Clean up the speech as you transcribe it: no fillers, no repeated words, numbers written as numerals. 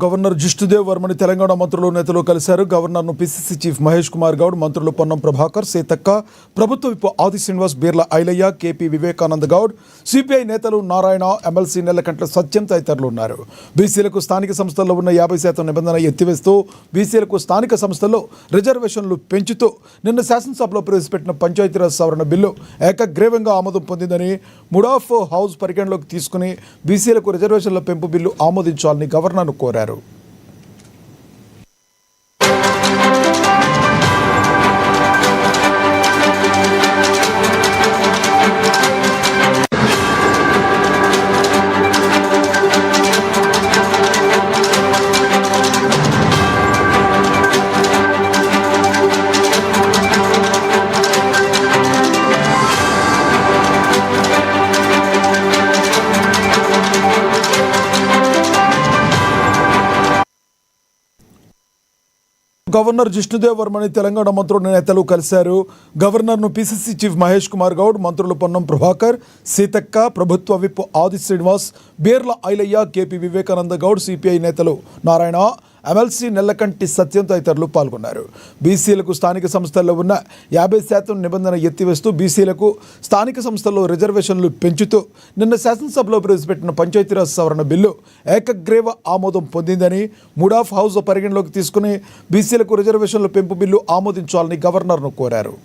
Governor Jishnu Dev వర్మని Telangana మంత్రులు నేతలు కలిశారు. గవర్నర్ను పిసిసి చీఫ్ మహేష్ కుమార్ గౌడ్, మంత్రులు పొన్నం ప్రభాకర్, సీతక్క, ప్రభుత్వ విప్ ఆది శ్రీనివాస్, బీర్ల ఐలయ్య, కేపీ వివేకానంద గౌడ్, సిపిఐ నేతలు నారాయణ, ఎమ్మెల్సీ నెల్లకంట్ల సత్యం తదితరులు ఉన్నారు. బీసీలకు స్థానిక సంస్థల్లో ఉన్న 50% నిబంధన ఎత్తివేస్తూ బీసీలకు స్థానిక సంస్థల్లో రిజర్వేషన్లు పెంచుతూ నిన్న శాసనసభలో ప్రవేశపెట్టిన పంచాయతీరాజ్ సవరణ బిల్లు ఏకగ్రీవంగా ఆమోదం పొందిందని మూడ్ ఆఫ్ హౌస్ పరిగణలోకి తీసుకుని బీసీలకు రిజర్వేషన్ల పెంపు బిల్లు ఆమోదించాలని గవర్నర్ను కోరారు. గవర్నర్ జిష్ణుదేవ్ వర్మని తెలంగాణ మంత్రుల నేతలు కలిశారు. గవర్నర్ను పిసిసి చీఫ్ మహేష్ కుమార్ గౌడ్, మంత్రులు పొన్నం ప్రభాకర్, సీతక్క, ప్రభుత్వ విప్ ఆది శ్రీనివాస్, బీర్ల ఐలయ్య, కేపీ వివేకానంద గౌడ్, సిపిఐ నేతలు నారాయణ, ఎమ్మెల్సీ నెల్లకంటి సత్యం తదితరులు పాల్గొన్నారు. బీసీలకు స్థానిక సంస్థల్లో ఉన్న 50% నిబంధన ఎత్తివేస్తూ బీసీలకు స్థానిక సంస్థల్లో రిజర్వేషన్లు పెంచుతూ నిన్న శాసనసభలో ప్రవేశపెట్టిన పంచాయతీరాజ్ సవరణ బిల్లు ఏకగ్రీవ ఆమోదం పొందిందని మూడ్ ఆఫ్ హౌస్ పరిగణలోకి తీసుకుని బీసీలకు రిజర్వేషన్ల పెంపు బిల్లు ఆమోదించాలని గవర్నర్ను కోరారు.